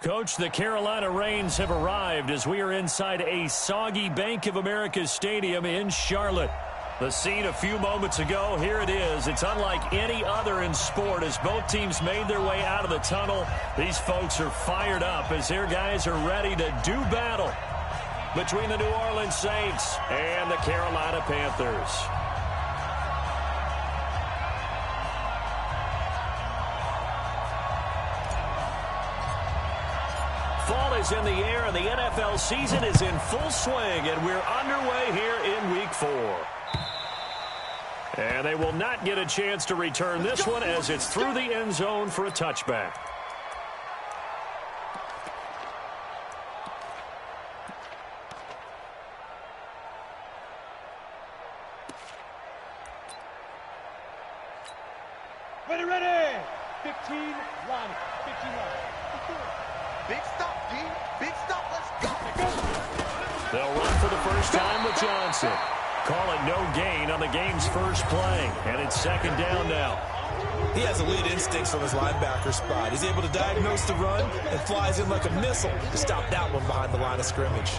Coach, the Carolina Rains have arrived as we are inside a soggy Bank of America Stadium in Charlotte. The scene a few moments ago, here it is. It's unlike any other in sport as both teams made their way out of the tunnel. These folks are fired up as their guys are ready to do battle between the New Orleans Saints and the Carolina Panthers. Fall is in the air, and the NFL season is in full swing, and we're underway here in Week 4. And they will not get a chance to return this one as it's through the end zone for a touchback. Ready. 15 line. 15 line. Big stop, D. Big stop. Let's go. They'll run for the first time with Johnson. Call it no gain on the game's first play. And it's second down now. He has elite instincts from his linebacker spot. He's able to diagnose the run and flies in like a missile to stop that one behind the line of scrimmage.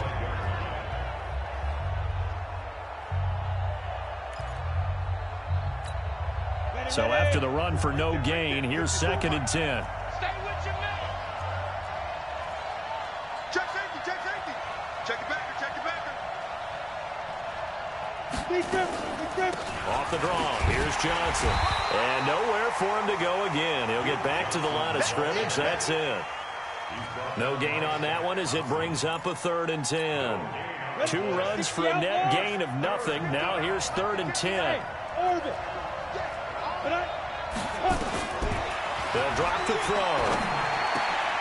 So after the run for no gain, here's second and 10. Stay with your man. Check safety. Check it back. Big grip. Off the draw, here's Johnson. And nowhere for him to go again. He'll get back to the line of scrimmage. That's it. No gain on that one as it brings up a third and 10. 2 runs for a net gain of nothing. Now here's third and 10. They'll drop the throw.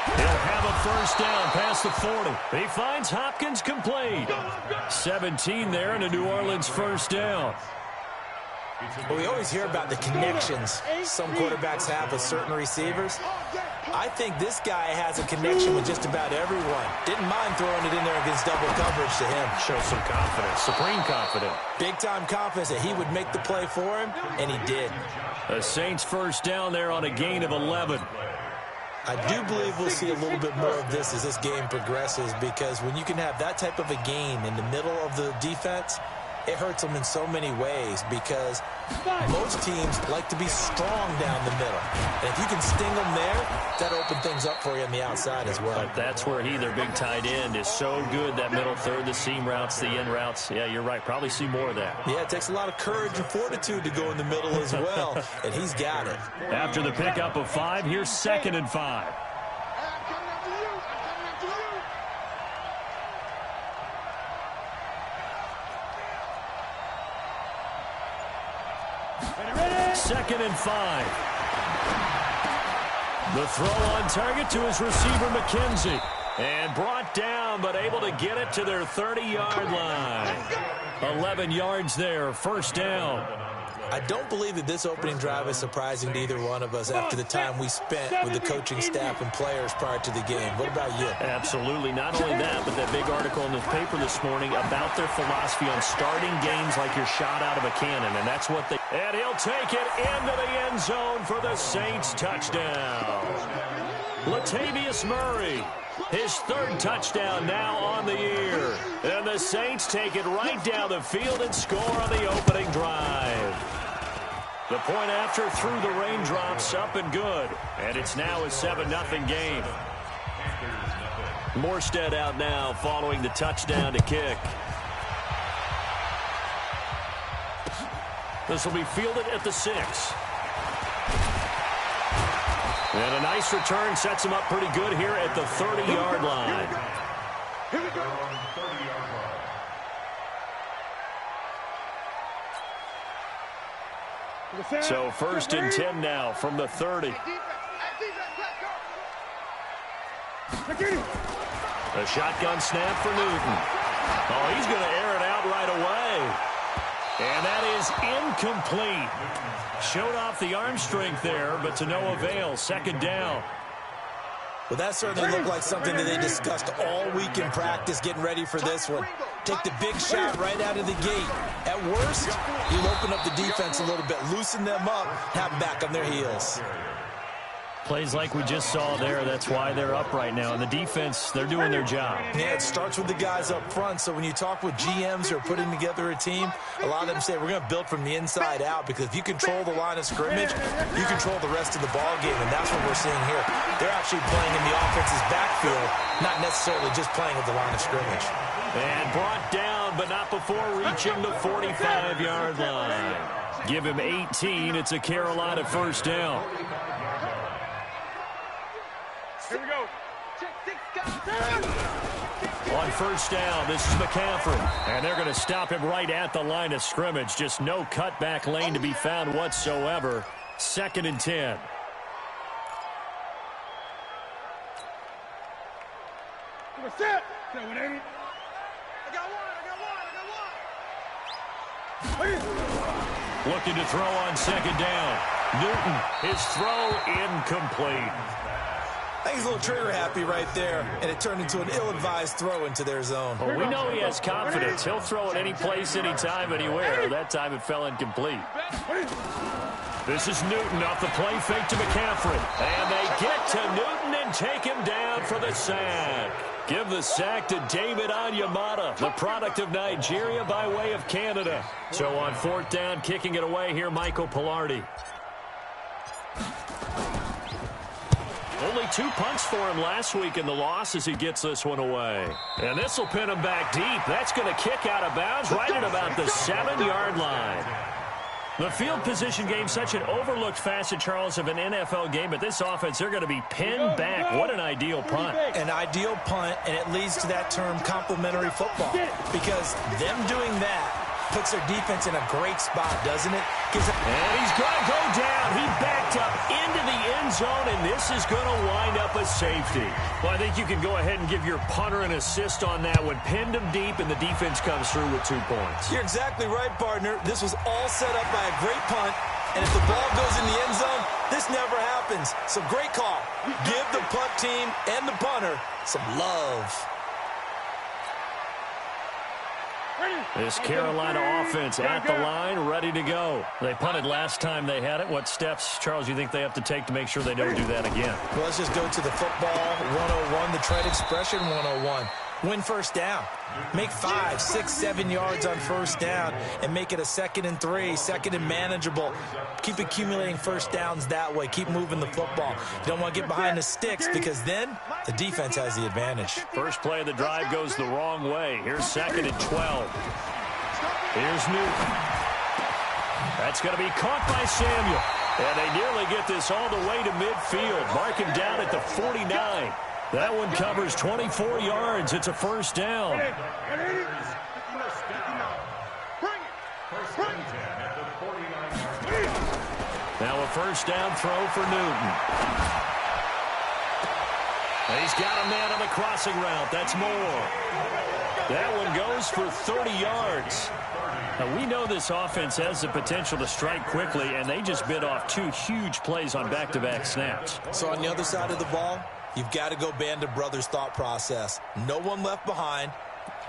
He'll have a first down past the 40. He finds Hopkins complete. 17 there and a New Orleans first down. Well, we always hear about the connections some quarterbacks have with certain receivers. I think this guy has a connection with just about everyone. Didn't mind throwing it in there against double coverage to him. Shows some confidence, supreme confidence. Big-time confidence that he would make the play for him, and he did. The Saints first down there on a gain of 11. I do believe we'll see a little bit more of this as this game progresses, because when you can have that type of a gain in the middle of the defense, it hurts them in so many ways, because most teams like to be strong down the middle. And if you can sting them there, that opens things up for you on the outside as well. But that's where he, their big tight end, is so good, that middle third, the seam routes, the in routes. Yeah, you're right. Probably see more of that. Yeah, it takes a lot of courage and fortitude to go in the middle as well, and he's got it. After the pickup of 5, here's second and 5. Second and 5. The throw on target to his receiver, McKenzie. And brought down, but able to get it to their 30-yard line. 11 yards there, first down. I don't believe that this opening drive is surprising to either one of us after the time we spent with the coaching staff and players prior to the game. What about you? Absolutely. Not only that, but that big article in the paper this morning about their philosophy on starting games like you're shot out of a cannon, and that's what they... And he'll take it into the end zone for the Saints touchdown. Latavius Murray, his third touchdown now on the year. And the Saints take it right down the field and score on the opening drive. The point after through the raindrops, up and good. And it's now a 7-0 game. Morstead out now following the touchdown to kick. This will be fielded at the 6. And a nice return sets him up pretty good here at the 30-yard line. Here we go. So first and 10 now from the 30. A shotgun snap for Newton. Oh, he's going to air it out right away. And that is incomplete. Showed off the arm strength there, but to no avail. Second down. Well, that certainly looked like something that they discussed all week in practice getting ready for this one. Take the big shot right out of the gate. At worst, you'll open up the defense a little bit, loosen them up, have them back on their heels. Plays like we just saw there. That's why they're up right now. And the defense, they're doing their job. Yeah, it starts with the guys up front. So when you talk with GMs who are putting together a team, a lot of them say we're going to build from the inside out, because if you control the line of scrimmage, you control the rest of the ball game, and that's what we're seeing here. They're actually playing in the offense's backfield, not necessarily just playing at the line of scrimmage. And brought down, but not before reaching the 45-yard line. Give him 18. It's a Carolina first down. Here we go. On first down, this is McCaffrey. And they're going to stop him right at the line of scrimmage. Just no cutback lane to be found whatsoever. 2nd and 10. What's that? I got one. Looking to throw on 2nd down. Newton, his throw incomplete. I think he's a little trigger happy right there, and it turned into an ill-advised throw into their zone. Well, we know he has confidence. He'll throw it any place, anytime, anywhere. That time it fell incomplete. This is Newton off the play fake to McCaffrey. And they get to Newton and take him down for the sack. Give the sack to David Onyemata, the product of Nigeria by way of Canada. So on 4th down, kicking it away here, Michael Pilardi. Only 2 punts for him last week in the loss as he gets this one away. And this will pin him back deep. That's going to kick out of bounds right at about the 7-yard line. The field position game, such an overlooked facet, Charles, of an NFL game, but this offense, they're going to be pinned back. What an ideal punt. An ideal punt, and it leads to that term complementary football, because them doing that puts their defense in a great spot, doesn't it? And he's going to go down. He backed up into the end zone, and this is going to wind up a safety. Well, I think you can go ahead and give your punter an assist on that one. Pinned him deep, and the defense comes through with 2 points. You're exactly right, partner. This was all set up by a great punt, and if the ball goes in the end zone, this never happens. So great call. Give the punt team and the punter some love. This Carolina offense at the line, ready to go. They punted last time they had it. What steps, Charles, you think they have to take to make sure they don't do that again? Well, let's just go to the football 101, the trade expression 101. Win first down. Make 5, 6, 7 yards on first down and make it a 2nd and 3, 2nd and manageable. Keep accumulating first downs that way. Keep moving the football. You don't want to get behind the sticks, because then the defense has the advantage. First play of the drive goes the wrong way. Here's 2nd and 12. Here's Newton. That's going to be caught by Samuel. And they nearly get this all the way to midfield. Mark him down at the 49. That one covers 24 yards. It's a first down. Now a first down throw for Newton. And he's got a man on the crossing route. That's more. That one goes for 30 yards. Now, we know this offense has the potential to strike quickly, and they just bit off 2 huge plays on back-to-back snaps. So on the other side of the ball, you've got to go Band of Brothers thought process. No one left behind,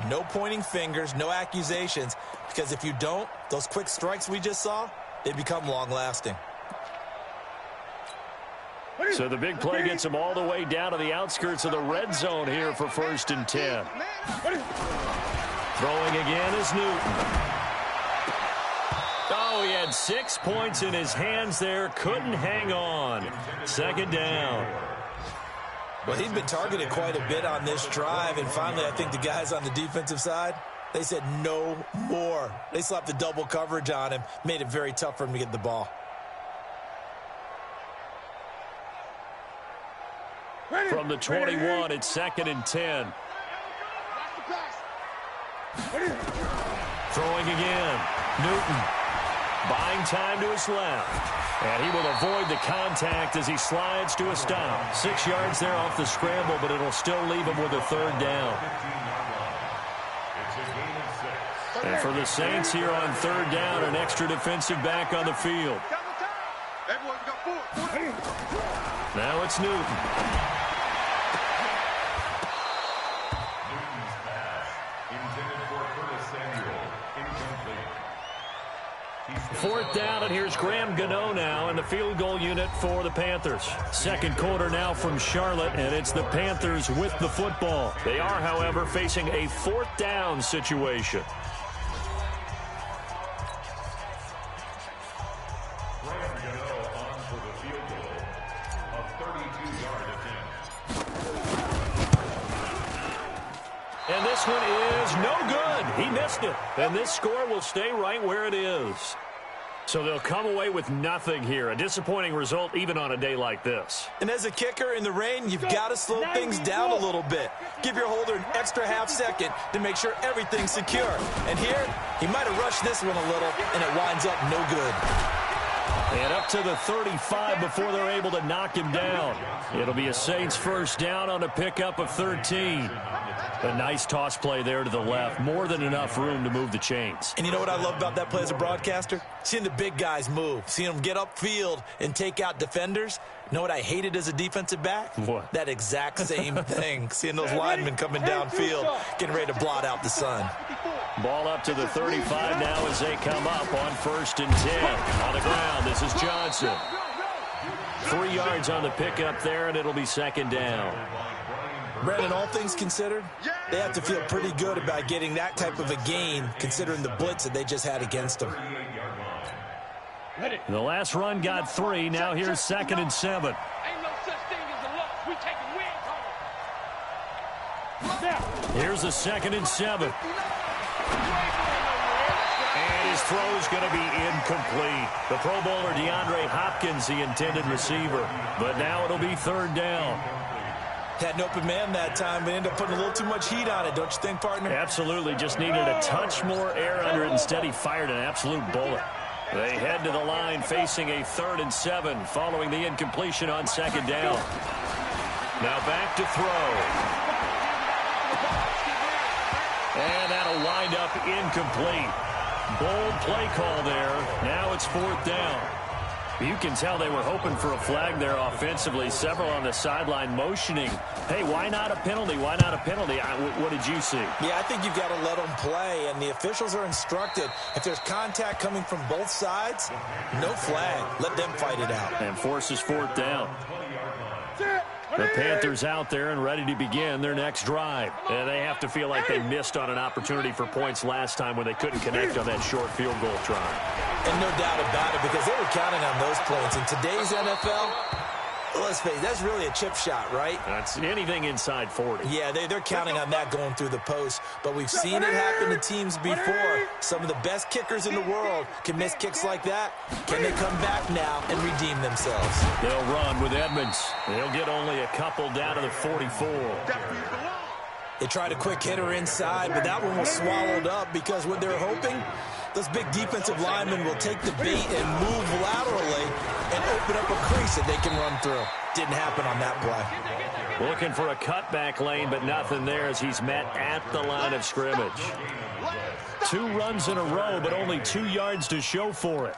no pointing fingers, no accusations, because if you don't, those quick strikes we just saw, they become long-lasting. So the big play gets him all the way down to the outskirts of the red zone here for 1st and 10. Throwing again is Newton. Oh, he had 6 points in his hands there. Couldn't hang on. 2nd down. Well, he'd been targeted quite a bit on this drive, and finally I think the guys on the defensive side, they said no more. They slapped the double coverage on him, made it very tough for him to get the ball. From the 21, it's 2nd and 10. Throwing again. Newton buying time to his left. And he will avoid the contact as he slides to a stop. 6 yards there off the scramble, but it'll still leave him with a 3rd down. And for the Saints here on 3rd down, an extra defensive back on the field. Now it's Newton. 4th down, and here's Graham Gano now in the field goal unit for the Panthers. Second quarter now from Charlotte, and it's the Panthers with the football. They are, however, facing a 4th down situation. And this one is no good. He missed it. And this score will stay right where it is. So they'll come away with nothing here. A disappointing result even on a day like this. And as a kicker in the rain, you've got to slow things down a little bit. Give your holder an extra half second to make sure everything's secure. And here, he might have rushed this one a little, and it winds up no good. And up to the 35 before they're able to knock him down. It'll be a Saints first down on a pickup of 13. A nice toss play there to the left. More than enough room to move the chains. And you know what I love about that play as a broadcaster? Seeing the big guys move. Seeing them get upfield and take out defenders. You know what I hated as a defensive back? What? That exact same thing. Seeing those linemen coming downfield, getting ready to blot out the sun. Ball up to the 35 now as they come up on 1st and 10. On the ground, this is Johnson. 3 yards on the pickup there, and it'll be 2nd down. Brandon, all things considered, they have to feel pretty good about getting that type of a gain, considering the blitz that they just had against them. The last run got 3. Now here's 2nd and 7. Ain't no such thing as a loss. We taking wins home. Here's the 2nd and 7. And his throw's going to be incomplete. The Pro Bowler DeAndre Hopkins, the intended receiver. But now it'll be 3rd down. Had an open man that time, but ended up putting a little too much heat on it, don't you think, partner? Absolutely. Just needed a touch more air under it. Instead, he fired an absolute bullet. They head to the line facing a 3rd and 7 following the incompletion on 2nd down. Now back to throw. And that'll wind up incomplete. Bold play call there. Now it's 4th down. You can tell they were hoping for a flag there offensively. Several on the sideline motioning. Hey, why not a penalty? Why not a penalty? What did you see? Yeah, I think you've got to let them play, and the officials are instructed. If there's contact coming from both sides, no flag. Let them fight it out. And forces 4th down. The Panthers out there and ready to begin their next drive. And they have to feel like they missed on an opportunity for points last time when they couldn't connect on that short field goal try. And no doubt about it, because they were counting on those points. In today's NFL, let's face it, that's really a chip shot, right? That's anything inside 40. Yeah, they're counting on that going through the post. But we've seen it happen to teams before. Some of the best kickers in the world can miss kicks like that. Can they come back now and redeem themselves? They'll run with Edmonds. They'll get only a couple down to the 44. They tried a quick hitter inside, but that one was swallowed up because what they're hoping, those big defensive linemen will take the bait and move laterally and open up a crease that they can run through. Didn't happen on that play. Looking for a cutback lane, but nothing there as he's met at the line of scrimmage. 2 runs in a row, but only 2 yards to show for it.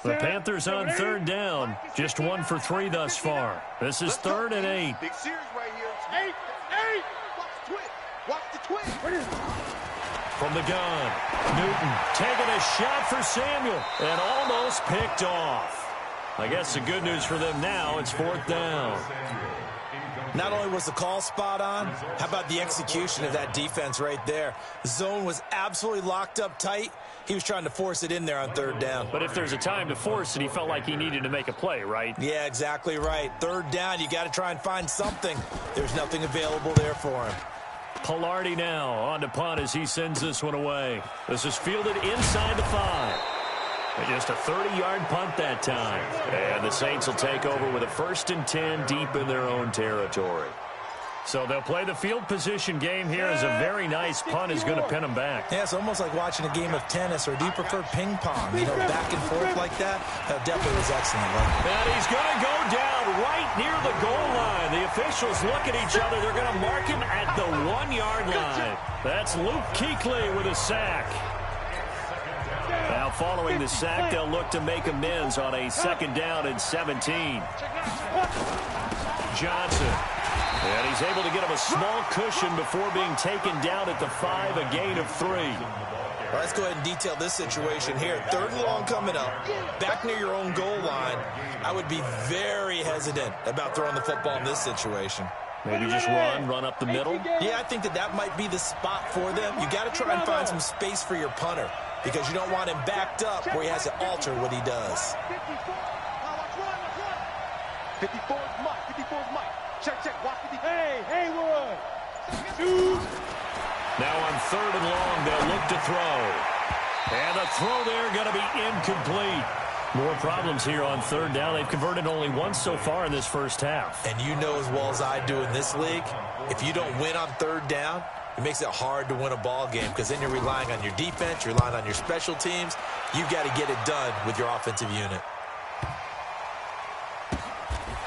The Panthers on 3rd down. Just 1 for 3 thus far. This is 3rd and 8. Big series right here. 8. Watch the twin. From the gun, Newton taking a shot for Samuel and almost picked off. I guess the good news for them now, it's 4th down. Not only was the call spot on, how about the execution of that defense right there? The zone was absolutely locked up tight. He was trying to force it in there on 3rd down. But if there's a time to force it, he felt like he needed to make a play, right? Yeah, exactly right. 3rd down, you got to try and find something. There's nothing available there for him. Pilardi now on to punt as he sends this one away. This is fielded inside the 5. Just a 30-yard punt that time. And the Saints will take over with a 1st and 10 deep in their own territory. So they'll play the field position game here as a very nice punt is going to pin them back. Yeah, it's almost like watching a game of tennis, or do you prefer ping pong? You know, back and forth like that? That definitely was excellent. Right? And he's going to go down right near the goal line. The officials look at each other. They're going to mark him at the 1-yard line. That's Luke Kuechly with a sack. Now Now, following the sack, they'll look to make amends on a 2nd down and 17. Johnson. And he's able to get him a small cushion before being taken down at the 5, a gain of 3. Well, let's go ahead and detail this situation here. 3rd and long coming up, back near your own goal line. I would be very hesitant about throwing the football in this situation. Maybe just run up the middle? Yeah, I think that might be the spot for them. You got to try and find some space for your punter because you don't want him backed up where he has to alter what he does. 54 is Mike. 54 is Mike. Check. Watch 54. Hey, Haywood. 2. Now on 3rd and long, they'll look to throw. And the throw there going to be incomplete. More problems here on 3rd down. They've converted only once so far in this first half. And you know as well as I do in this league, if you don't win on 3rd down, it makes it hard to win a ball game because then you're relying on your defense, you're relying on your special teams. You've got to get it done with your offensive unit.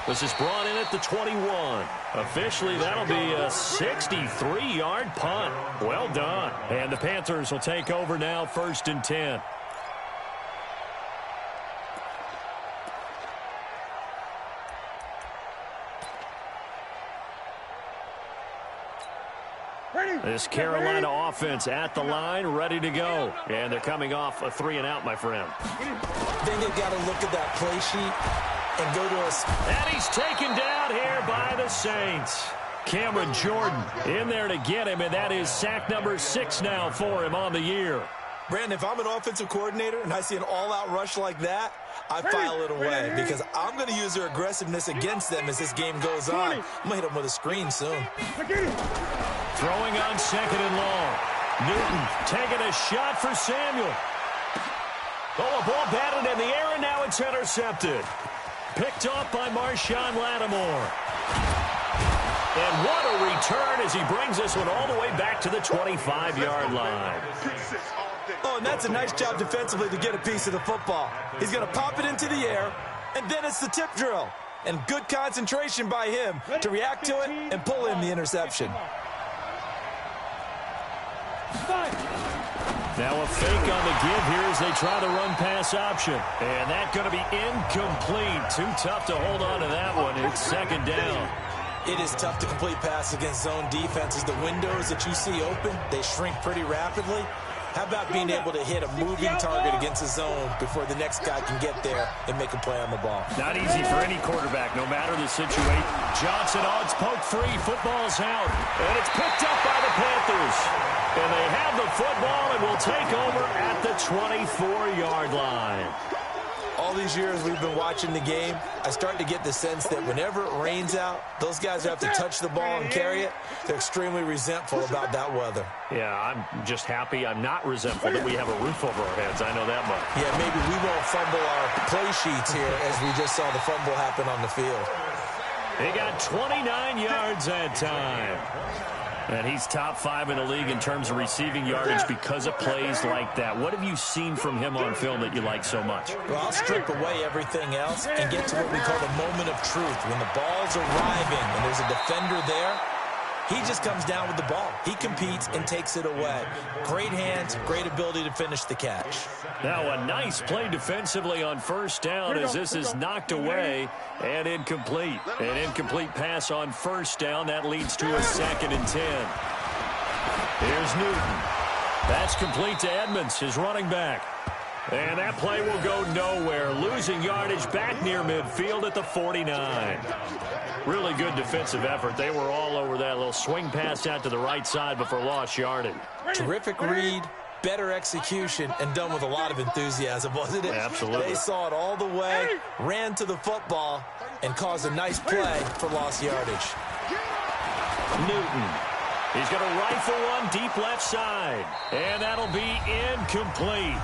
This is brought in at the 21. Officially, that'll be a 63-yard punt. Well done. And the Panthers will take over now, 1st and 10. This Carolina offense at the line, ready to go. And they're coming off a 3-and-out, my friend. Then they've got to look at that play sheet and go to us. And he's taken down here by the Saints. Cameron Jordan in there to get him, and that is sack number 6 now for him on the year. Brandon, if I'm an offensive coordinator and I see an all-out rush like that, I file it away because I'm going to use their aggressiveness against them as this game goes on. I'm going to hit them with a screen soon. Throwing on 2nd and long. Newton taking a shot for Samuel. Oh, a ball batted in the air, and now it's intercepted. Picked off by Marshawn Lattimore. And what a return as he brings this one all the way back to the 25-yard line. Oh, and that's a nice job defensively to get a piece of the football. He's going to pop it into the air, and then it's the tip drill. And good concentration by him to react to it and pull in the interception. Now a fake on the give here as they try the run-pass option. And that's going to be incomplete. Too tough to hold on to that one. It's 2nd down. It is tough to complete passes against zone defenses. The windows that you see open, they shrink pretty rapidly. How about being able to hit a moving target against a zone before the next guy can get there and make a play on the ball? Not easy for any quarterback, no matter the situation. Johnson, it's poked free. Football's out. And it's picked up by the Panthers. And they have the football and will take over at the 24-yard line. All these years we've been watching the game, I start to get the sense that whenever it rains out, those guys who have to touch the ball and carry it, they're extremely resentful about that weather. Yeah, I'm just happy I'm not resentful that we have a roof over our heads. I know that much. Yeah, maybe we won't fumble our play sheets here as we just saw the fumble happen on the field. He got 29 yards that time. And he's top 5 in the league in terms of receiving yardage because of plays like that. What have you seen from him on film that you like so much? Well, I'll strip away everything else and get to what we call the moment of truth. When the ball's arriving and there's a defender there, he just comes down with the ball. He competes and takes it away. Great hands, great ability to finish the catch. Now a nice play defensively on 1st down as this is knocked away and incomplete. An incomplete pass on 1st down. That leads to a 2nd and 10. Here's Newton. That's complete to Edmonds, his running back. And that play will go nowhere. Losing yardage back near midfield at the 49. Really good defensive effort. They were all over that little swing pass out to the right side before lost yardage. Terrific read, better execution, and done with a lot of enthusiasm, wasn't it? Absolutely. They saw it all the way, ran to the football, and caused a nice play for lost yardage. Newton. He's going to rifle one deep left side. And that'll be incomplete.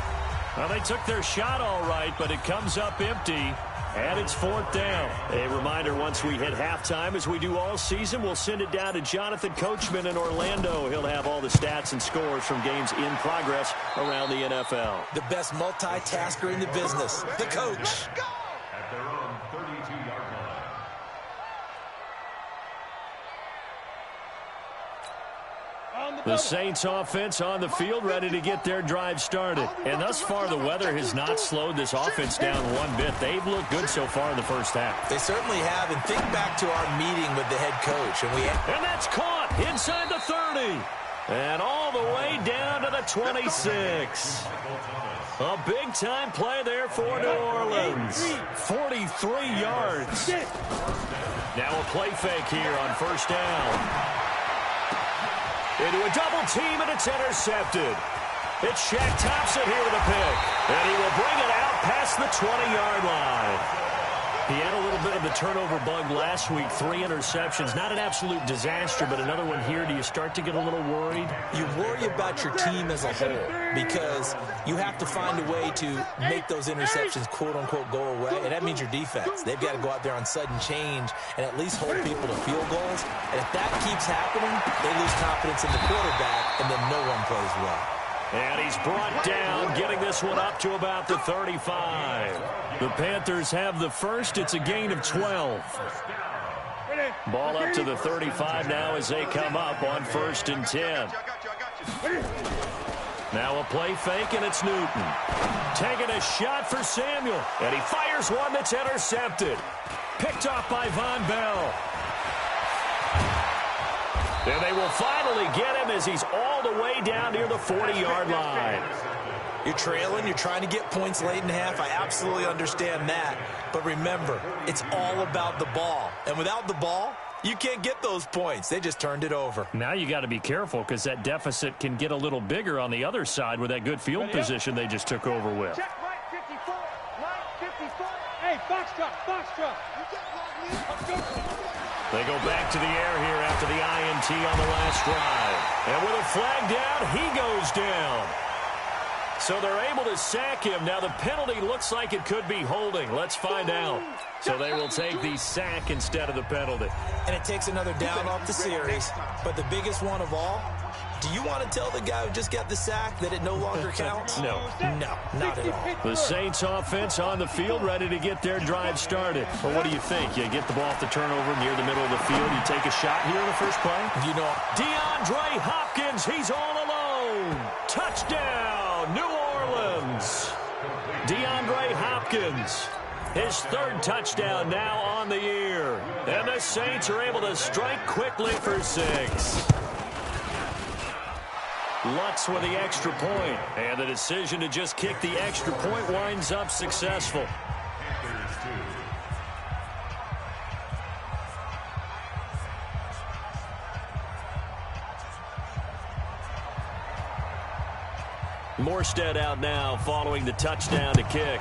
Well, they took their shot all right, but it comes up empty. And it's 4th down. A reminder, once we hit halftime, as we do all season, we'll send it down to Jonathan Coachman in Orlando. He'll have all the stats and scores from games in progress around the NFL. The best multitasker in the business, the coach. At their own 32-yard line. The Saints offense on the field, ready to get their drive started. And thus far, the weather has not slowed this offense down one bit. They've looked good so far in the first half. They certainly have. And think back to our meeting with the head coach. And that's caught inside the 30. And all the way down to the 26. A big-time play there for New Orleans. 43 yards. Now a play fake here on first down. Into a double team, and it's intercepted. It's Shaq Thompson here with a pick. And he will bring it out past the 20-yard line. He had a little bit of the turnover bug last week, 3 interceptions. Not an absolute disaster, but another one here. Do you start to get a little worried? You worry about your team as a whole because you have to find a way to make those interceptions, quote-unquote, go away, and that means your defense. They've got to go out there on sudden change and at least hold people to field goals. And if that keeps happening, they lose confidence in the quarterback, and then no one plays well. And he's brought down, getting this one up to about the 35. The Panthers have the first. It's a gain of 12. Ball up to the 35 now as they come up on 1st and 10. Now a play fake, and it's Newton. Taking a shot for Samuel. And he fires one that's intercepted. Picked off by Von Bell. And they will finally get him as he's all the way down near the 40-yard line. You're trailing. You're trying to get points late in the half. I absolutely understand that. But remember, it's all about the ball. And without the ball, you can't get those points. They just turned it over. Now you got to be careful because that deficit can get a little bigger on the other side with that good field position they just took over with. Check right 54. Right 54. Hey, box truck. They go back to the air here after the INT on the last drive. And with a flag down, he goes down. So they're able to sack him. Now the penalty looks like it could be holding. Let's find out. So they will take the sack instead of the penalty. And it takes another down off the series. But the biggest one of all, do you want to tell the guy who just got the sack that it no longer counts? No. No, not at all. The Saints offense on the field, ready to get their drive started. Well, what do you think? You get the ball off the turnover near the middle of the field. You take a shot here in the first play? You know, DeAndre Hopkins, he's all alone. Touchdown, New Orleans. DeAndre Hopkins. His 3rd touchdown now on the year. And the Saints are able to strike quickly for 6. Lutz with the extra point. And the decision to just kick the extra point winds up successful. Morstead out now following the touchdown to kick.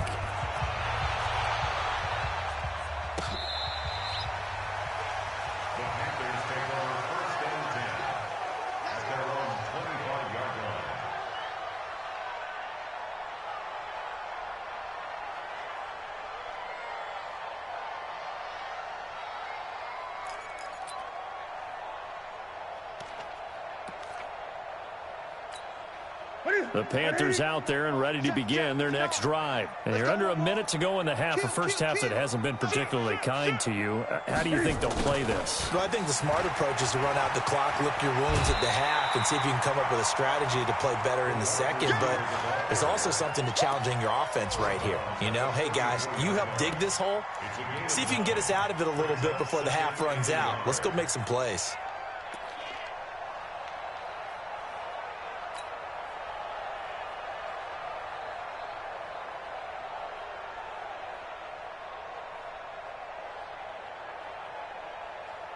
The Panthers out there and ready to begin their next drive. And you're under a minute to go in the half, a first half that hasn't been particularly kind to you. How do you think they'll play this? Well, I think the smart approach is to run out the clock, lick your wounds at the half, and see if you can come up with a strategy to play better in the second. But there's also something to challenging your offense right here. You know, hey, guys, you help dig this hole. See if you can get us out of it a little bit before the half runs out. Let's go make some plays.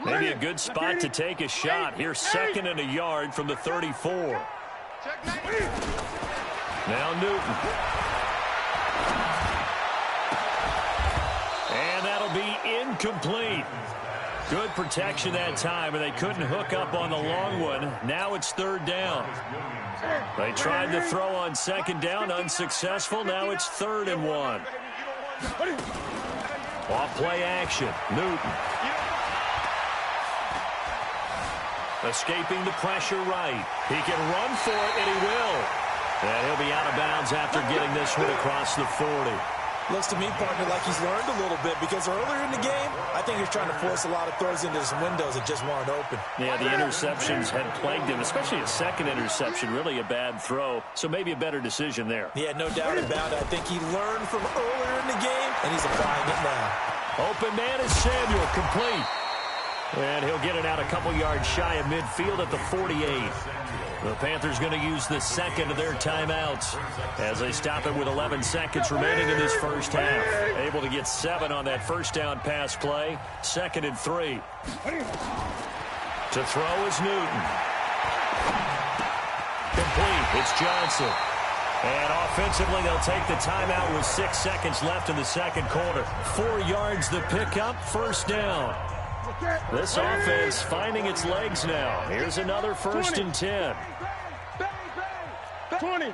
Maybe a good spot to take a shot. Here's 2nd and a yard from the 34. Now Newton. And that'll be incomplete. Good protection that time, and they couldn't hook up on the long one. Now it's 3rd down. They tried to throw on 2nd down, unsuccessful. Now it's 3rd and 1. Off play action. Newton. Escaping the pressure right. He can run for it, and he will. And he'll be out of bounds after getting this one across the 40. Looks to me, partner, like he's learned a little bit because earlier in the game, I think he was trying to force a lot of throws into some windows that just weren't open. Yeah, the interceptions had plagued him, especially a second interception, really a bad throw. So maybe a better decision there. Yeah, no doubt about it. I think he learned from earlier in the game, and he's applying it now. Open man is Samuel, complete. And he'll get it out a couple yards shy of midfield at the 48. The Panthers going to use the second of their timeouts as they stop it with 11 seconds remaining in this first half. Able to get 7 on that first down pass play. 2nd and 3. To throw is Newton. Complete. It's Johnson. And offensively, they'll take the timeout with 6 seconds left in the second quarter. 4 yards the pickup, first down. This offense finding its legs now. Here's another 1st and 10. 20.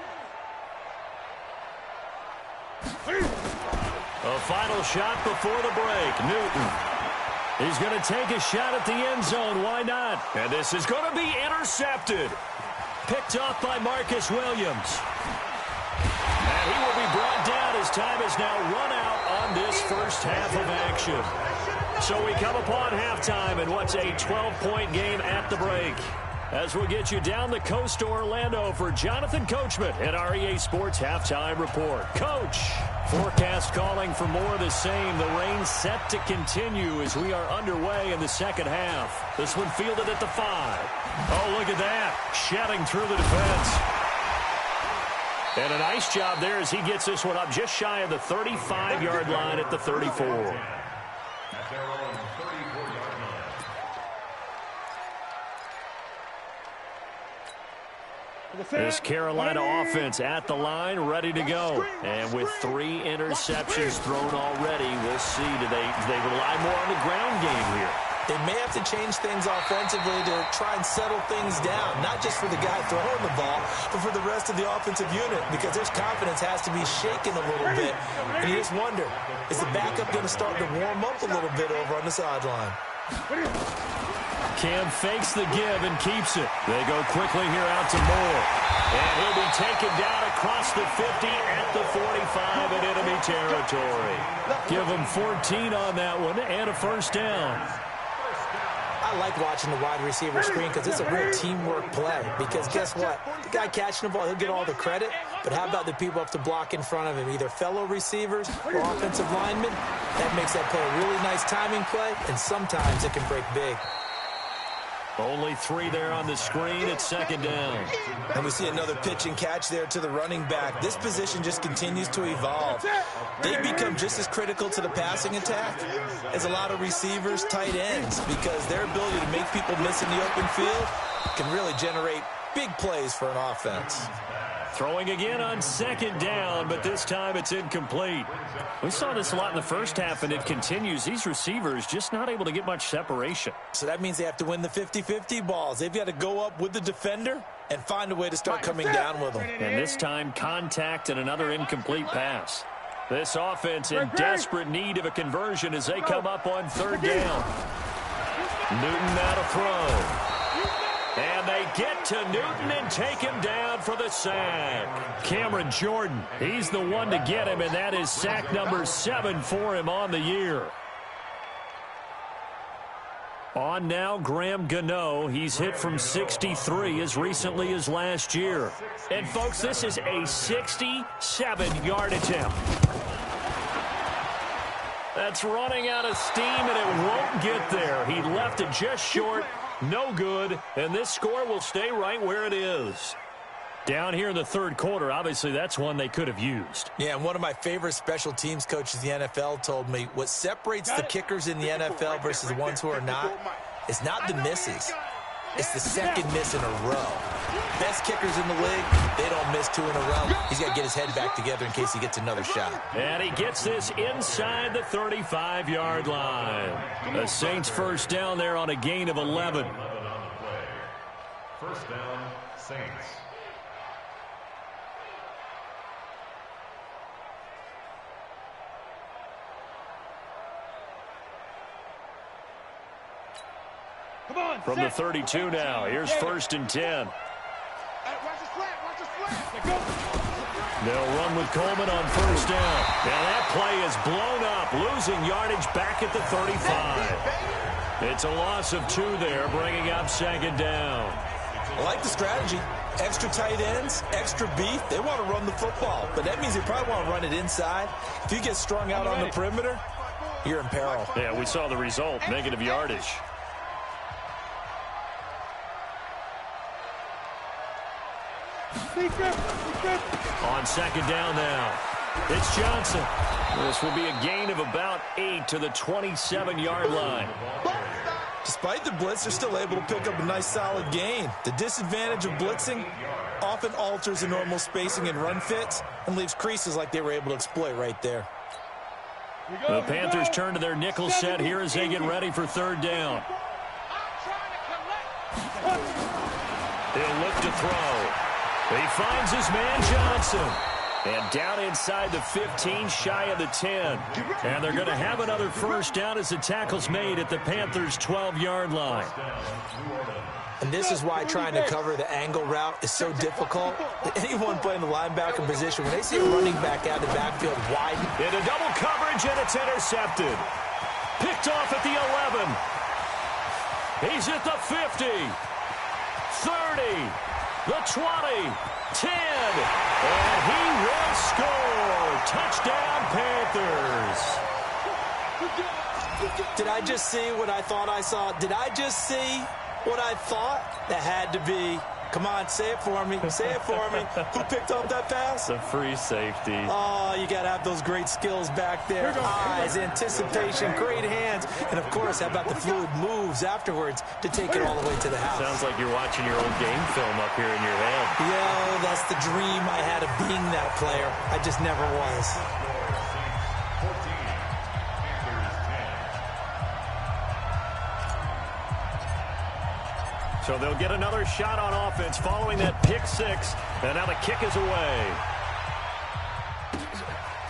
A final shot before the break. Newton. He's going to take a shot at the end zone. Why not? And this is going to be intercepted. Picked off by Marcus Williams. And he will be brought down as time is now run out on this first half of action. So we come upon halftime in what's a 12-point game at the break. As we'll get you down the coast to Orlando for Jonathan Coachman at our EA Sports Halftime Report. Coach, forecast calling for more of the same. The rain set to continue as we are underway in the second half. This one fielded at the 5. Oh, look at that. Shedding through the defense. And a nice job there as he gets this one up just shy of the 35-yard line at the 34. This Carolina offense at the line, ready to go. And with 3 interceptions thrown already, we'll see. Do they rely more on the ground game here? They may have to change things offensively to try and settle things down, not just for the guy throwing the ball, but for the rest of the offensive unit, because his confidence has to be shaken a little bit. And you just wonder, is the backup going to start to warm up a little bit over on the sideline? Cam fakes the give and keeps it. They go quickly here out to Moore. And he'll be taken down across the 50 at the 45 in enemy territory. Give him 14 on that one and a first down. I like watching the wide receiver screen because it's a real teamwork play. Because guess what? The guy catching the ball, he'll get all the credit. But how about the people up to block in front of him, either fellow receivers or offensive linemen? That makes that play a really nice timing play, and sometimes it can break big. Only 3 there on the screen at second down. And we see another pitch and catch there to the running back. This position just continues to evolve. They become just as critical to the passing attack as a lot of receivers, tight ends, because their ability to make people miss in the open field can really generate big plays for an offense. Throwing again on second down, but this time it's incomplete. We saw this a lot in the first half, and it continues. These receivers just not able to get much separation. So that means they have to win the 50-50 balls. They've got to go up with the defender and find a way to start coming down with them. And this time, contact and another incomplete pass. This offense in desperate need of a conversion as they come up on third down. Newton now to throw. And they get to Newton and take him down for the sack. Cameron Jordan, he's the one to get him, and that is sack number 7 for him on the year. On now, Graham Gano. He's hit from 63 as recently as last year. And, folks, this is a 67-yard attempt. That's running out of steam, and it won't get there. He left it just short. No good, and this score will stay right where it is. Down here in the third quarter, obviously that's one they could have used. Yeah, and one of my favorite special teams coaches in the NFL told me what separates the kickers in the NFL versus the ones who are not is not the misses. It's the second miss in a row. Best kickers in the league, they don't miss 2 in a row. He's got to get his head back together in case he gets another shot. And he gets this inside the 35-yard line. The Saints first down there on a gain of 11. First down, Saints. From the 32 now, here's 1st and 10. They'll run with Coleman on first down. And that play is blown up, losing yardage back at the 35. It's a loss of 2 there, bringing up second down. I like the strategy. Extra tight ends, extra beef. They want to run the football, but that means they probably want to run it inside. If you get strung out on the perimeter, you're in peril. Yeah, we saw the result, negative yardage. On second down now, it's Johnson. This will be a gain of about 8 to the 27-yard line. Despite the blitz, they're still able to pick up a nice solid gain. The disadvantage of blitzing often alters the normal spacing and run fits and leaves creases like they were able to exploit right there. The Panthers turn to their nickel set here as they get ready for third down. He'll look to throw. He finds his man Johnson. And down inside the 15, shy of the 10. And they're going to have another first down as the tackle's made at the Panthers' 12-yard line. And this is why trying to cover the angle route is so difficult. Anyone playing the linebacker position, when they see a running back out of the backfield widen. Into double coverage, and it's intercepted. Picked off at the 11. He's at the 50. 30. The 20. 10. And he will score. Touchdown, Panthers. Did I just see what I thought I saw? Did I just see what I thought? That had to be. Come on, say it for me. Say it for me. Who picked up that pass? The free safety. Oh, you got to have those great skills back there. Eyes, anticipation, great hands. And, of course, how about the fluid moves afterwards to take it all the way to the house? Sounds like you're watching your old game film up here in your head. Yo, that's the dream I had of being that player. I just never was. So they'll get another shot on offense following that pick six. And now the kick is away.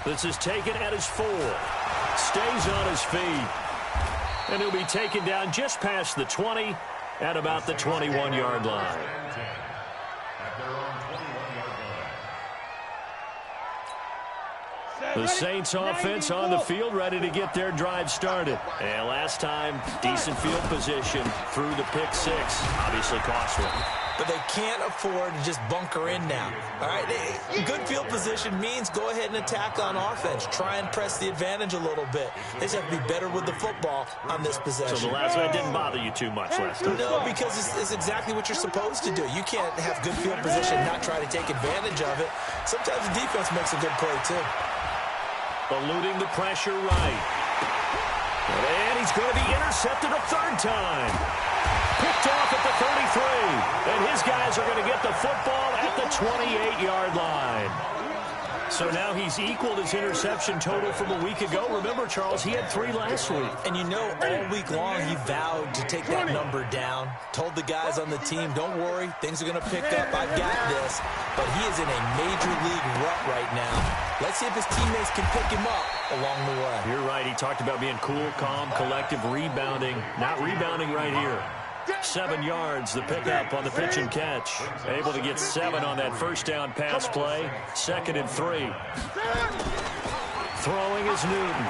This is taken at his 4. Stays on his feet. And he'll be taken down just past the 20 at about the 21-yard line. The Saints offense on the field, ready to get their drive started. And last time, decent field position through the pick six. Obviously costly. But they can't afford to just bunker in now. All right, good field position means go ahead and attack on offense. Try and press the advantage a little bit. They just have to be better with the football on this possession. So the last one didn't bother you too much last time? No, because it's exactly what you're supposed to do. You can't have good field position and not try to take advantage of it. Sometimes the defense makes a good play, too. Eluding the pressure right. And he's going to be intercepted a third time. Picked off at the 33. And his guys are going to get the football at the 28-yard line. So now he's equaled his interception total from a week ago. Remember, Charles, he had 3 last week. And you know, all week long he vowed to take that number down. Told the guys on the team, don't worry, things are going to pick up. I've got this. But he is in a major league rut right now. Let's see if his teammates can pick him up along the way. You're right. He talked about being cool, calm, collective, rebounding. Not rebounding right here. 7 yards, the pickup on the pitch and catch. Able to get 7 on that first down pass play. 2nd and 3. Throwing is Newton.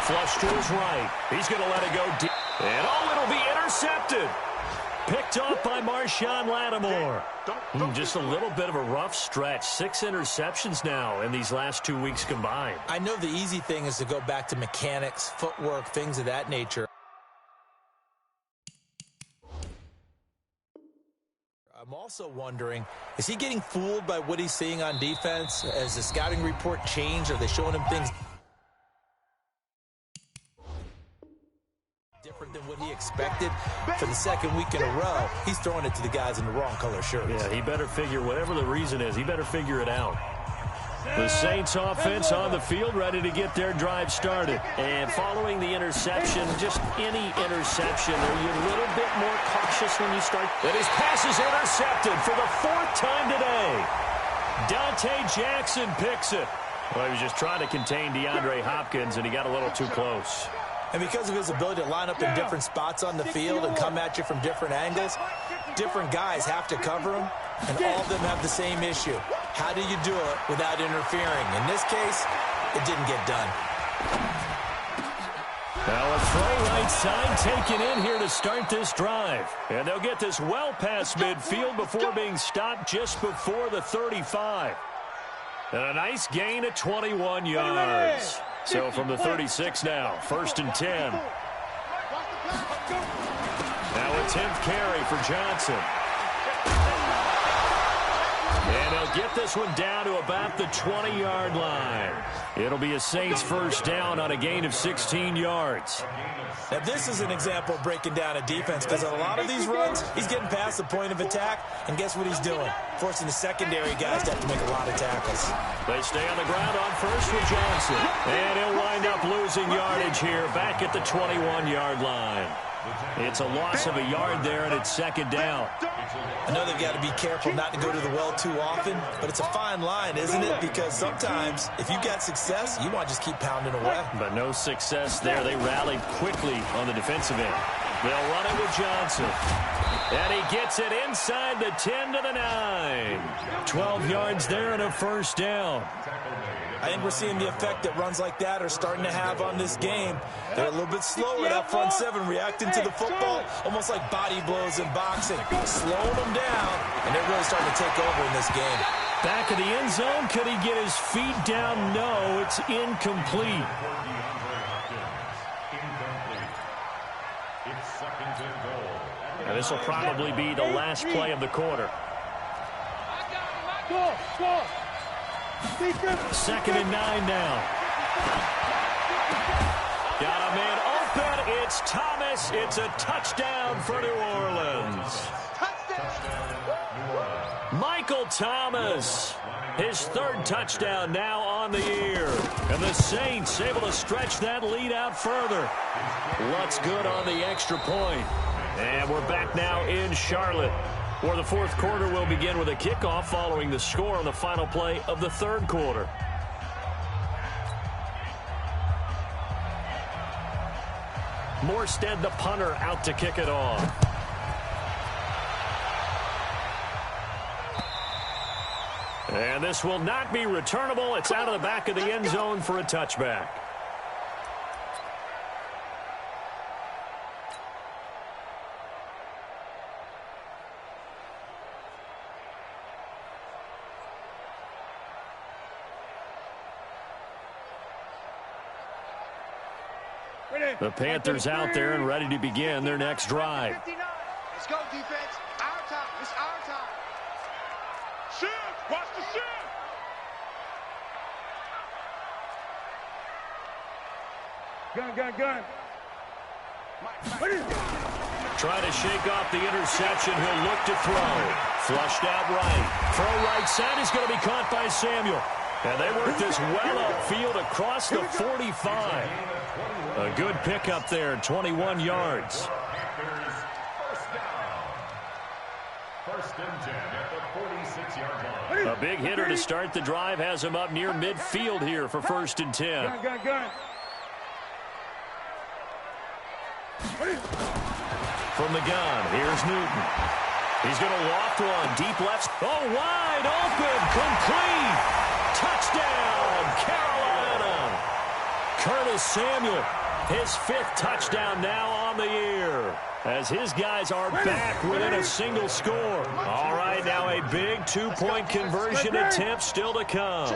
Flush to his right. He's going to let it go deep. And it'll be intercepted. Picked off by Marshawn Lattimore. Just a little bit of a rough stretch. 6 interceptions now in these last 2 weeks combined. I know the easy thing is to go back to mechanics, footwork, things of that nature. I'm also wondering, is he getting fooled by what he's seeing on defense? Has the scouting report changed? Are they showing him things different than what he expected? For the 2nd week in a row, he's throwing it to the guys in the wrong color shirts. Yeah, he better figure, whatever the reason is, he better figure it out. The Saints offense on the field, ready to get their drive started. And following the interception, just any interception, are you a little bit more cautious when you start? And his pass is intercepted for the 4th time today. Dante Jackson picks it. Well, he was just trying to contain DeAndre Hopkins, and he got a little too close. And because of his ability to line up in different spots on the field and come at you from different angles, different guys have to cover him. And all of them have the same issue. How do you do it without interfering? In this case, it didn't get done. Now a throw right side taken in here to start this drive. And they'll get this well past midfield before being stopped just before the 35. And a nice gain of 21 yards. So from the 36 now, 1st and 10. Now a 10th carry for Johnson. And he'll get this one down to about the 20-yard line. It'll be a Saints first down on a gain of 16 yards. Now, this is an example of breaking down a defense because on a lot of these runs, he's getting past the point of attack, and guess what he's doing? Forcing the secondary guys to have to make a lot of tackles. They stay on the ground on first with Johnson. And he'll wind up losing yardage here back at the 21-yard line. It's a loss of a yard there, and it's 2nd down. I know they've got to be careful not to go to the well too often, but it's a fine line, isn't it? Because sometimes, if you got success, you want to just keep pounding away. But no success there. They rallied quickly on the defensive end. They'll run it with Johnson. And he gets it inside the 10 to the 9. 12 yards there and a first down. I think we're seeing the effect that runs like that are starting to have on this game. They're a little bit slower, that front seven, reacting to the football, almost like body blows in boxing. Slowing them down, and they're really starting to take over in this game. Back of the end zone, could he get his feet down? No, it's incomplete. And this will probably be the last play of the quarter. 2nd and 9 now. Got a man open. It's Thomas. It's a touchdown for New Orleans. Michael Thomas. His 3rd touchdown now on the year. And the Saints able to stretch that lead out further. Lutz good on the extra point. And we're back now in Charlotte, where the 4th quarter will begin with a kickoff following the score on the final play of the 3rd quarter. Morstead, the punter, out to kick it off. And this will not be returnable. It's out of the back of the end zone for a touchback. The Panthers out there and ready to begin their next drive. Let's go, defense. Our time. It's our time. Shift. Watch the shift. Gun. Try to shake off the interception. He'll look to throw. Flushed out right. Throw right side is going to be caught by Samuel. And they work this well upfield across the 45. A good pickup there, 21 yards. First and 10 at the 46-yard line. A big hitter to start the drive has him up near midfield here for 1st and 10. From the gun, here's Newton. He's going to loft one, deep left. Oh, wide open, complete. Touchdown, Carolina. Curtis Samuel, his 5th touchdown now on the year, as his guys are back within a single score. All right, now a big 2-point conversion attempt still to come.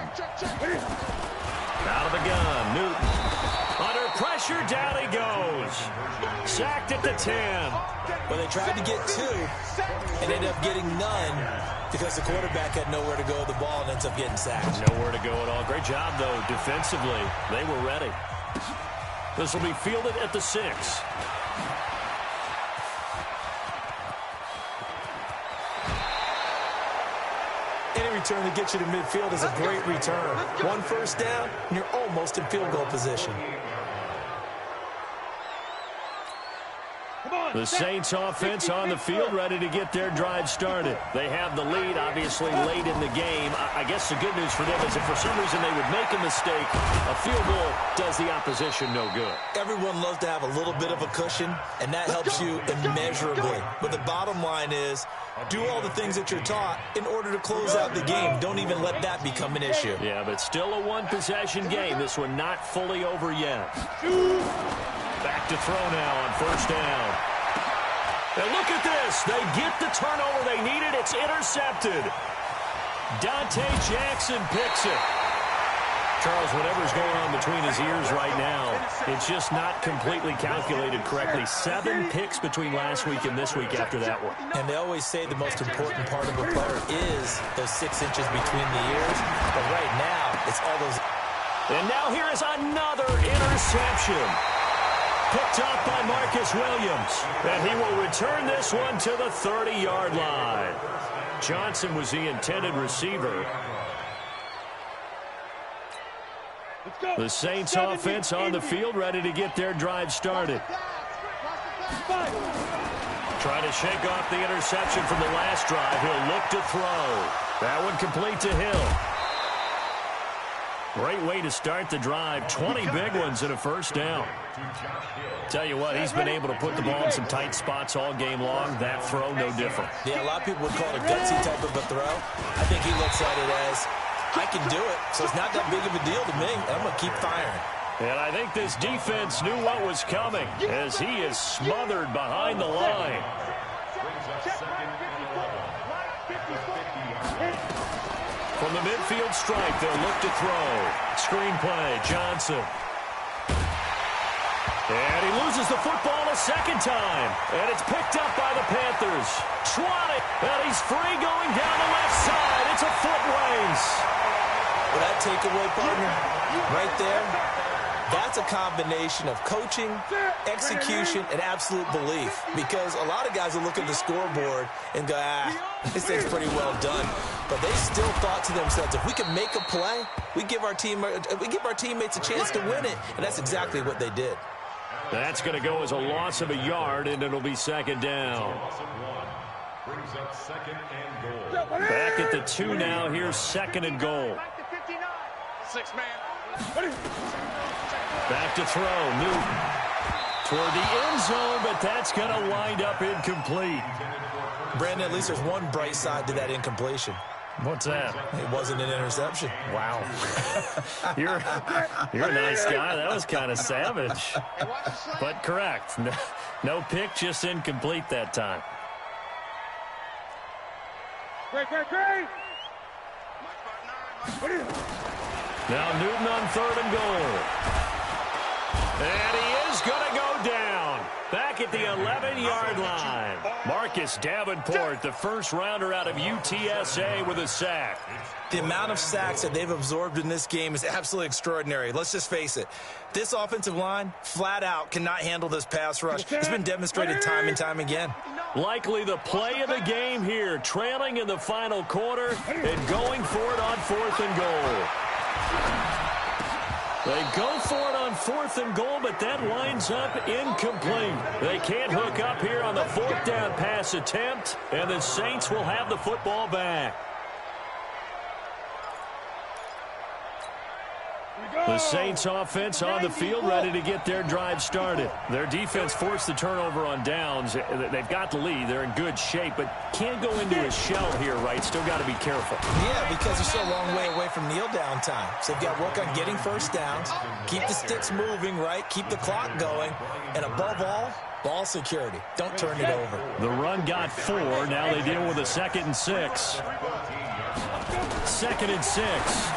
Out of the gun, Newton. Under pressure, down he goes. Sacked at the 10. Well, they tried to get 2 and ended up getting none because the quarterback had nowhere to go with the ball and ends up getting sacked. Nowhere to go at all. Great job, though, defensively. They were ready. This will be fielded at the 6. Any return to get you to midfield is a great return. 1 first down, and you're almost in field goal position. Come on. The Saints offense on the field, ready to get their drive started. They have the lead, obviously, late in the game. I guess the good news for them is if for some reason they would make a mistake, a field goal does the opposition no good. Everyone loves to have a little bit of a cushion, and that helps you immeasurably. But the bottom line is, do all the things that you're taught in order to close out the game. Don't even let that become an issue. Yeah, but still a one-possession game. This one not fully over yet. Back to throw now on first down. And look at this. They get the turnover they needed. It's intercepted. Dante Jackson picks it. Charles, whatever's going on between his ears right now, it's just not completely calculated correctly. 7 picks between last week and this week after that one. And they always say the most important part of a player is those 6 inches between the ears. But right now, it's all those. And now here is another interception. Picked up by Marcus Williams. And he will return this one to the 30-yard line. Johnson was the intended receiver. The Saints offense on the field, ready to get their drive started. Trying to shake off the interception from the last drive. He'll look to throw. That one complete to Hill. Great way to start the drive. 20 big ones and a first down. Tell you what, he's been able to put the ball in some tight spots all game long. That throw, no different. Yeah, a lot of people would call it a gutsy type of a throw. I think he looks at it as, I can do it, so it's not that big of a deal to me. I'm going to keep firing. And I think this defense knew what was coming as he is smothered behind the line. From the midfield stripe, they'll look to throw. Screen play, Johnson. And he loses the football a second time. And it's picked up by the Panthers. 20. And he's free going down the left side. It's a foot race. Well, that takeaway, partner, right there, that's a combination of coaching, execution, and absolute belief. Because a lot of guys will look at the scoreboard and go, this thing's pretty well done. But they still thought to themselves, if we can make a play, we give our teammates a chance to win it. And that's exactly what they did. That's going to go as a loss of a yard, and it'll be second down. Back at the 2 now. Here's second and goal. 6-man. Back to throw. Newton toward the end zone, but that's going to wind up incomplete. Brandon, at least there's one bright side to that incompletion. What's that? It wasn't an interception. Wow. You're a nice guy. That was kind of savage. But correct. No pick, just incomplete that time. Great. Now Newton on third and goal. And he is going to go down. Back at the 11-yard line. Marcus Davenport, the first rounder out of UTSA with a sack. The amount of sacks that they've absorbed in this game is absolutely extraordinary. Let's just face it. This offensive line, flat out, cannot handle this pass rush. It's been demonstrated time and time again. Likely the play of the game here, trailing in the final quarter and going for it on 4th and goal. They go for it on 4th and goal, but that winds up incomplete. They can't hook up here on the 4th down pass attempt, and the Saints will have the football back. The Saints offense on the field, ready to get their drive started. Their defense forced the turnover on downs. They've got the lead. They're in good shape, but can't go into a shell here, right? Still got to be careful. Yeah, because they're still a long way away from kneel down time. So they've got to work on getting first downs, keep the sticks moving, right? Keep the clock going, and above all, ball security. Don't turn it over. The run got 4. Now they deal with a 2nd and 6. 2nd and 6.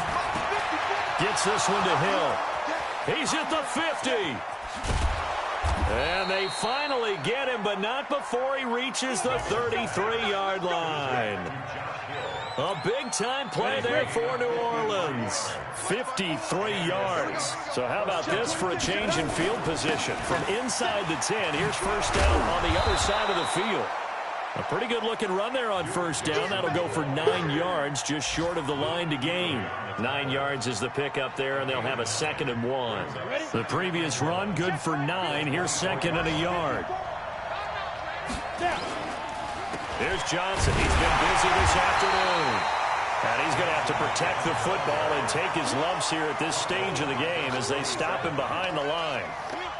Gets this one to Hill. He's at the 50. And they finally get him, but not before he reaches the 33-yard line. A big-time play there for New Orleans. 53 yards. So how about this for a change in field position? From inside the 10, here's first down on the other side of the field. A pretty good-looking run there on first down. That'll go for 9 yards, just short of the line to gain. 9 yards is the pickup there, and they'll have a 2nd and 1. The previous run, good for 9. Here's 2nd and a yard. Here's Johnson. He's been busy this afternoon. And he's going to have to protect the football and take his lumps here at this stage of the game as they stop him behind the line.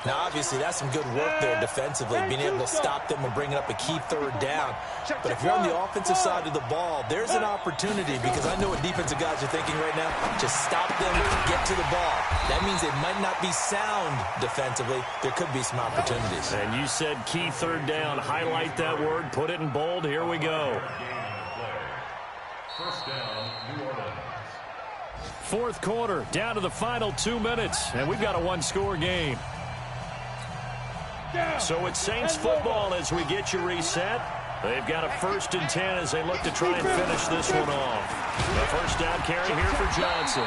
Now, obviously, that's some good work there defensively, being able to stop them and bringing up a key third down. But if you're on the offensive side of the ball, there's an opportunity, because I know what defensive guys are thinking right now. Just stop them, get to the ball. That means they might not be sound defensively. There could be some opportunities. And you said key third down. Highlight that word. Put it in bold. Here we go. First down, New Orleans. Fourth quarter, down to the final 2 minutes, and we've got a one-score game. So it's Saints football as we get you reset. They've got a 1st and 10 as they look to try and finish this one off. The first down carry here for Johnson.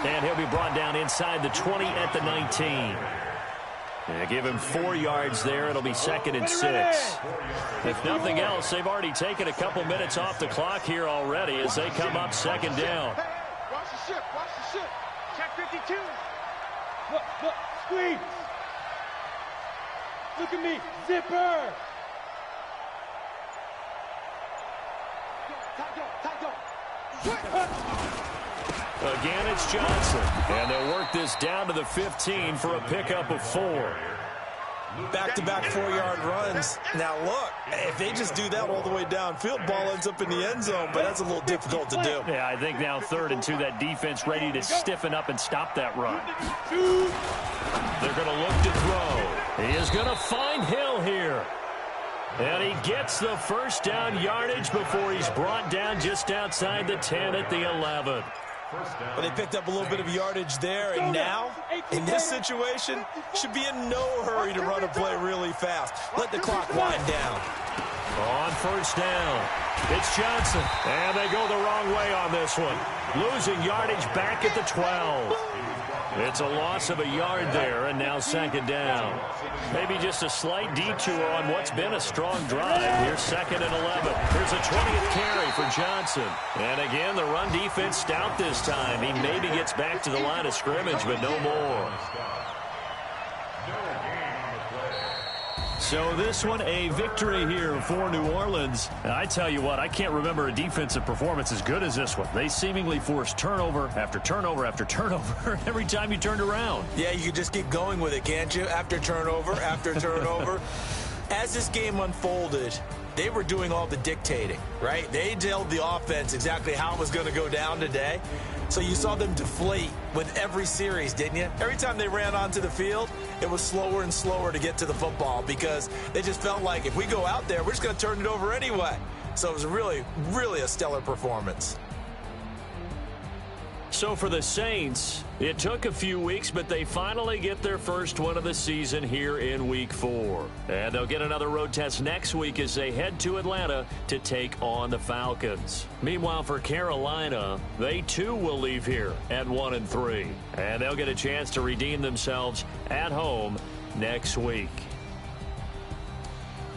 And he'll be brought down inside the 20 at the 19. Give him 4 yards there. It'll be 2nd and 6. If nothing else, they've already taken a couple minutes off the clock here already as they come up 2nd down. Watch the ship. Watch the ship. Check 52. Look. Squeeze. Look at me. Zipper. Again, it's Johnson. And they'll work this down to the 15 for a pickup of 4. Back-to-back 4-yard runs. Now, look, if they just do that all the way downfield, ball ends up in the end zone, but that's a little difficult to do. Yeah, I think now 3rd and 2, that defense ready to stiffen up and stop that run. They're going to look to throw. He is going to find Hill here. And he gets the first down yardage before he's brought down just outside the 10 at the 11. But they picked up a little bit of yardage there, and now, in this situation, should be in no hurry to run a play really fast. Let the clock wind down. On 1st down, it's Johnson. And they go the wrong way on this one. Losing yardage back at the 12. It's a loss of a yard there, and now 2nd down. Maybe just a slight detour on what's been a strong drive. Here's 2nd and 11. Here's a 20th carry for Johnson. And again, the run defense stout this time. He maybe gets back to the line of scrimmage, but no more. So this one, a victory here for New Orleans. And I tell you what, I can't remember a defensive performance as good as this one. They seemingly forced turnover after turnover after turnover every time you turned around. Yeah, you can just keep going with it, can't you? After turnover, after turnover. As this game unfolded, they were doing all the dictating, right? They told the offense exactly how it was going to go down today. So you saw them deflate with every series, didn't you? Every time they ran onto the field, it was slower and slower to get to the football because they just felt like if we go out there, we're just going to turn it over anyway. So it was really, really a stellar performance. So for the Saints, it took a few weeks, but they finally get their first one of the season here in Week 4. And they'll get another road test next week as they head to Atlanta to take on the Falcons. Meanwhile, for Carolina, they too will leave here at 1-3. And they'll get a chance to redeem themselves at home next week.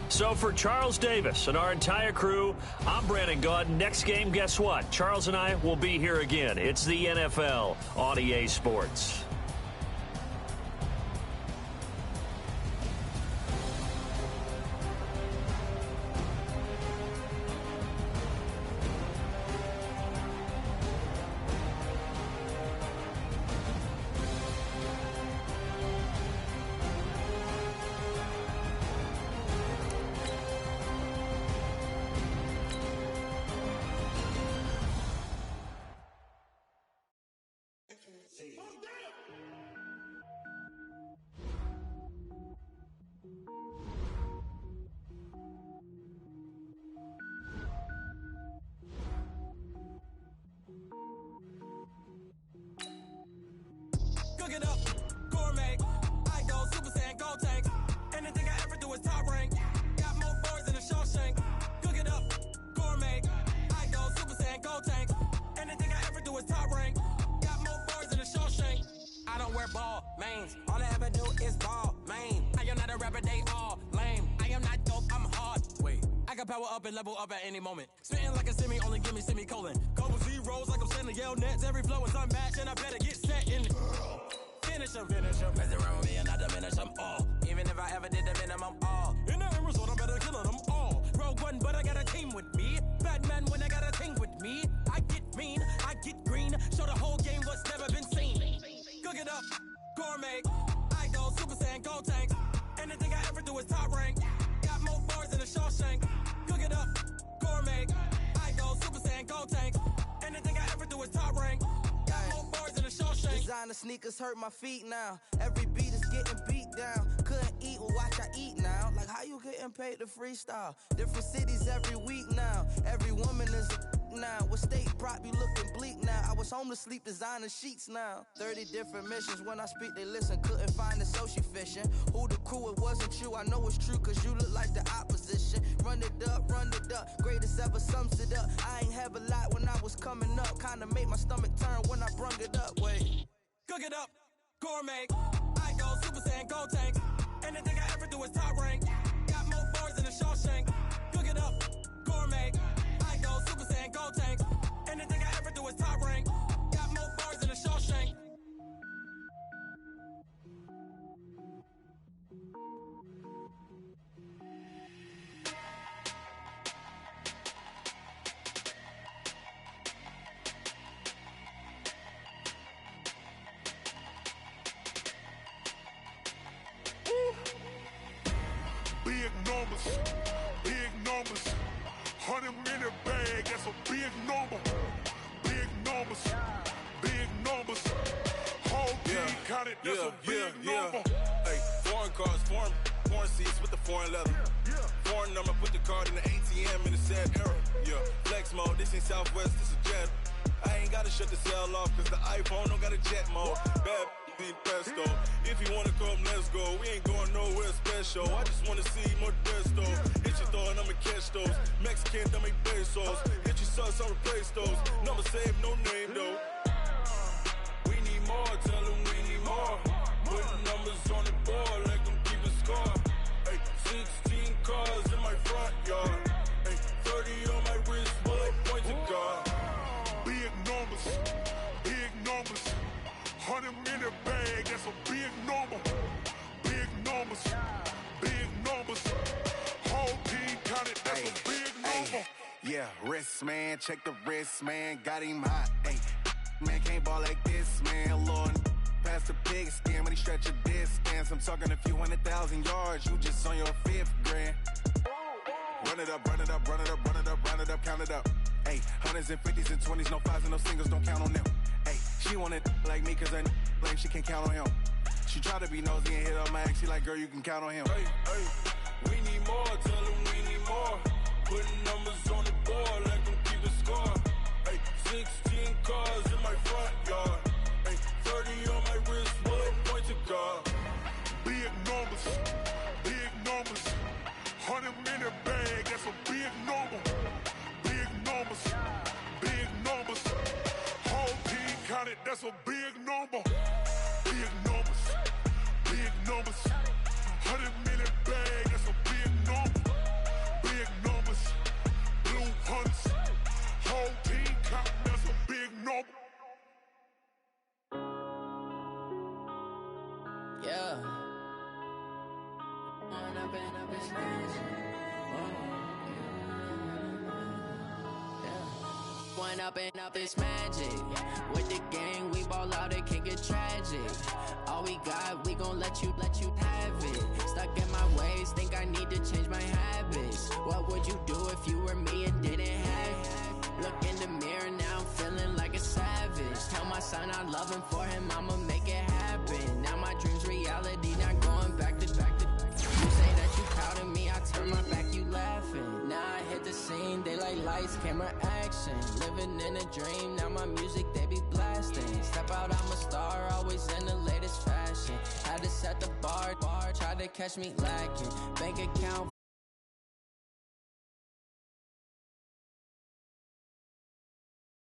So for Charles Davis and our entire crew, I'm Brandon Gaud. Next game, guess what? Charles and I will be here again. It's the NFL on EA Sports. Cook it up, gourmet. I go Super Saiyan, gold tank. Anything I ever do is top rank. Got more boys than a Shawshank. Cook it up, gourmet. I go Super Saiyan, gold tank. Anything I ever do is top rank. Got more boys than a Shawshank. I don't wear ball mains. All I ever do is ball main. I am not a rapper, they all lame. I am not dope, I'm hard. Wait, I can power up and level up at any moment. Spitting like a semi, only give me semicolon. Couple zeros like I'm sending yell nets. Every flow is unmatched and I better get set in. Finish them. Mess around with me and I diminish them all. Even if I ever did the minimum all. In the end result, I'm better killing them all. one, but I got a team with me. Bad man when I got a thing with me. I get mean, I get green. Show the whole game what's never been seen. Cook it up, gourmet. Idol, Super Saiyan, Gold Tank. Anything I ever do is top rank. Got more bars than a Shawshank. Cook it up, gourmet. Idol, Super Saiyan, Gold Tank. Anything I ever do is top rank. Got more bars than a Shawshank. Designer sneakers hurt my feet now. Every beat is getting beat down. Couldn't eat, well watch I eat now. Like how you getting paid to freestyle? Different cities every week now. Every woman is a now. With state prop, you looking bleak now. I was homeless, sleep designer sheets now. 30 different missions. When I speak, they listen. Couldn't find the social fishing. Who the crew? It wasn't you. I know it's true, cause you look like the opposition. Run it up, greatest ever sums it up. I ain't have a lot when I was coming up. Kinda made my stomach turn when I brung it up. Wait. Cook it up, gourmet. I go Super Saiyan, Gold Tank. Anything I ever do is top rank. Got more bars than a Shawshank. Cook it up, gourmet. I go Super Saiyan, Gold Tank. Anything I ever do is top rank. Got more bars than a Shawshank. Big numbers, 100-minute bag, that's a big number. Big numbers, whole team counted, that's a big number. Hey, foreign cars, foreign seats with the foreign leather. Foreign number, put the card in the ATM in the sad era. Yeah, flex mode, this ain't Southwest, this a jet. I ain't gotta shut the cell off, cause the iPhone don't got a jet mode. Bad in pesto. If you wanna come, let's go. We ain't going nowhere special. I just wanna see more desto. Hit your thought, I'ma catch those. Mexican, don't make pesos. Hit your sus, I'll replace those. Number saved, no name though. We need more, tell them we need more. Putting numbers on the board like I'm keeping score. Hey, 16 cars in my front yard. Hey, 30 on my wrist, bullet point to God. Big numbers, 100-minute bag, that's a big number. Big numbers, whole team counted, that's a big number. Yeah, wrist man, check the wrist man, got him hot. Ay, man can't ball like this, man. Lord, past the pig skin when he stretch a distance. I'm talking a few 100,000 yards, you just on your 5th grand. Run it up, count it up. Ay, hundreds and 50s and 20s, no 5s and no singles, don't count on them. Ay, she want it like me, cause her blame, she can't count on him. She try to be nosy and hit up my ex, she like, girl, you can count on him. Hey, we need more, tell them we need more. Putting numbers on the board like I'm keeping score. Hey, 16 cars in my front yard. Hey, 30 on my wrist, bullet point to God. Big numbers, 100-minute bag, that's a big number. Big numbers, whole team counted, that's a big number. Big numbers, 100-minute bag, that's a big number. Big numbers, blue hunts, whole team counting, that's a big number. Yeah. One up and up, it's magic. With the gang, we ball out, it can get tragic. All we got, we gon' let you have it. Stuck in my ways, think I need to change my habits. What would you do if you were me and didn't have it? Look in the mirror, now I'm feeling like a savage. Tell my son I love him, for him I'ma make it happen. Now my dream's reality, not going back to. You say that you proud of me, I turn my back, you laughing. Now I hit the scene, they like lights, camera, action. Living in a dream, now my music, they be blasting. Step out, I'm a star, always in the latest fashion. Had to set the bar, try to catch me lacking. Bank account